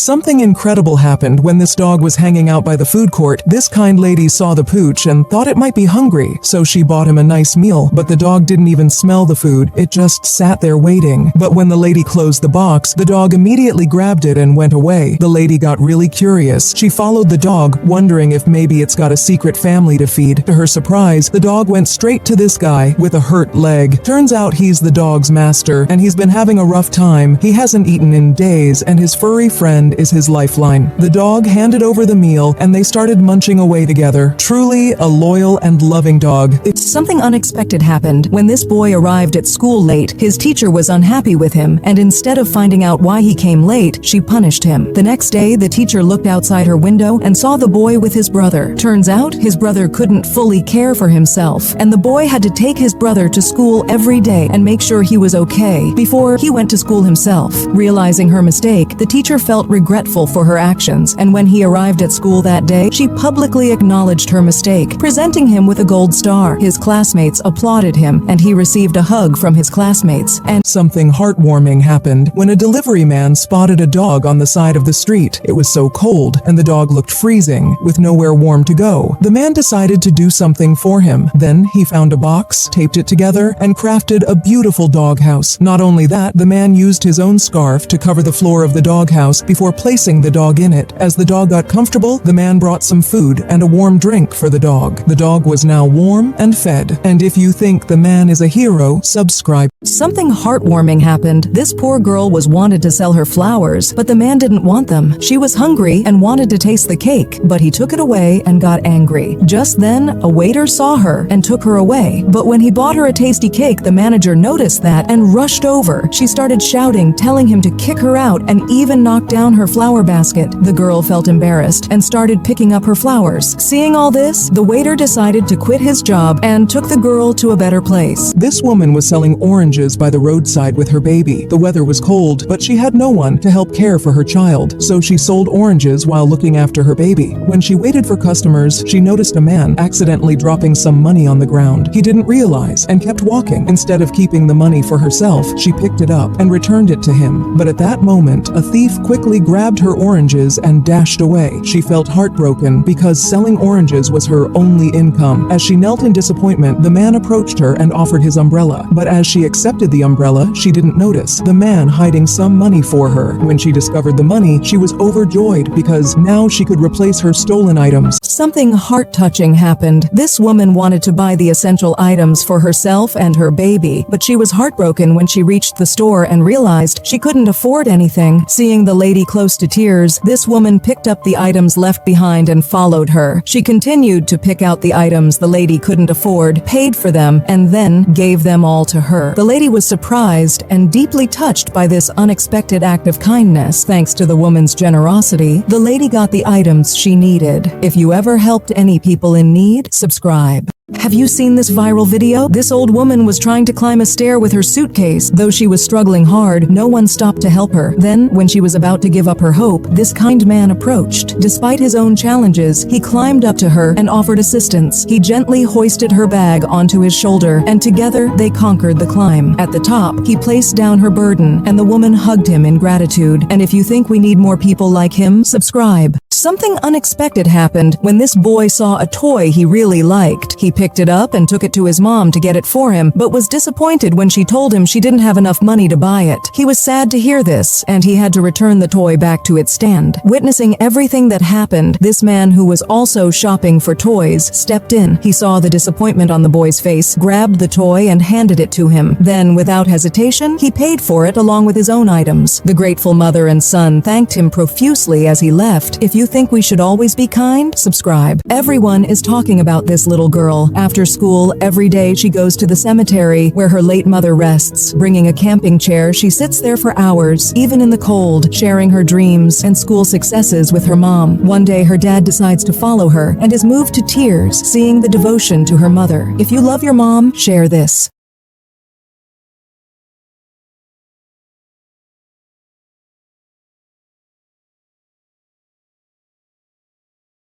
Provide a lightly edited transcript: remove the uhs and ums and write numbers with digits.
Something incredible happened when this dog was hanging out by the food court. This kind lady saw the pooch and thought it might be hungry, so she bought him a nice meal, but the dog didn't even smell the food. It just sat there waiting. But when the lady closed the box, the dog immediately grabbed it and went away. The lady got really curious. She followed the dog, wondering if maybe it's got a secret family to feed. To her surprise, the dog went straight to this guy with a hurt leg. Turns out he's the dog's master, and he's been having a rough time. He hasn't eaten in days, and his furry friend is his lifeline. The dog handed over the meal, and they started munching away together. Truly a loyal and loving dog. Something unexpected happened when this boy arrived at school late. His teacher was unhappy with him, and instead of finding out why he came late, she punished him. The next day, the teacher looked outside her window and saw the boy with his brother. Turns out, his brother couldn't fully care for himself, and the boy had to take his brother to school every day and make sure he was okay before he went to school himself. Realizing her mistake, the teacher felt regretful for her actions, and when he arrived at school that day, she publicly acknowledged her mistake, presenting him with a gold star. His classmates applauded him, and he received a hug from his classmates. And something heartwarming happened when a delivery man spotted a dog on the side of the street. It was so cold, and the dog looked freezing, with nowhere warm to go. The man decided to do something for him. Then he found a box, taped it together, and crafted a beautiful doghouse. Not only that, the man used his own scarf to cover the floor of the doghouse before placing the dog in it. As the dog got comfortable, the man brought some food and a warm drink for the dog. The dog was now warm and fed. And if you think the man is a hero, subscribe. something heartwarming happened. This poor girl was wanted to sell her flowers, but the man didn't want them. She was hungry and wanted to taste the cake, but he took it away and got angry. Just then, a waiter saw her and took her away. But when he bought her a tasty cake, the manager noticed that and rushed over. She started shouting, telling him to kick her out, and even knocked down her flower basket. The girl felt embarrassed and started picking up her flowers. Seeing all this, the waiter decided to quit his job and took the girl to a better place. This woman was selling oranges by the roadside with her baby. The weather was cold, but she had no one to help care for her child, so she sold oranges while looking after her baby. When she waited for customers, she noticed a man accidentally dropping some money on the ground. He didn't realize and kept walking. Instead of keeping the money for herself, she picked it up and returned it to him. But at that moment, a thief quickly grabbed her oranges and dashed away. She felt heartbroken because selling oranges was her only income. As she knelt in disappointment, the man approached her and offered his umbrella. But as she accepted the umbrella, she didn't notice the man hiding some money for her. When she discovered the money, she was overjoyed because now she could replace her stolen items. Something heart-touching happened. This woman wanted to buy the essential items for herself and her baby, but she was heartbroken when she reached the store and realized she couldn't afford anything. Seeing the lady close to tears, this woman picked up the items left behind and followed her. She continued to pick out the items the lady couldn't afford, paid for them, and then gave them all to her. The lady was surprised and deeply touched by this unexpected act of kindness. Thanks to the woman's generosity, the lady got the items she needed. If you ever helped any people in need, subscribe. Have you seen this viral video? This old woman was trying to climb a stair with her suitcase. Though she was struggling hard, no one stopped to help her. Then, when she was about to give up her hope, this kind man approached. Despite his own challenges, he climbed up to her and offered assistance. He gently hoisted her bag onto his shoulder, and together they conquered the climb. At the top, he placed down her burden, and the woman hugged him in gratitude. And if you think we need more people like him, subscribe. Something unexpected happened when this boy saw a toy he really liked. He picked it up and took it to his mom to get it for him, but was disappointed when she told him she didn't have enough money to buy it. He was sad to hear this, and he had to return the toy back to its stand. Witnessing everything that happened, this man, who was also shopping for toys, stepped in. He saw the disappointment on the boy's face, grabbed the toy and handed it to him. Then, without hesitation, he paid for it along with his own items. The grateful mother and son thanked him profusely as he left. If you think we should always be kind, subscribe. Everyone is talking about this little girl. After school, every day she goes to the cemetery where her late mother rests. Bringing a camping chair, she sits there for hours, even in the cold, sharing her dreams and school successes with her mom. One day, her dad decides to follow her and is moved to tears, seeing the devotion to her mother. If you love your mom, share this.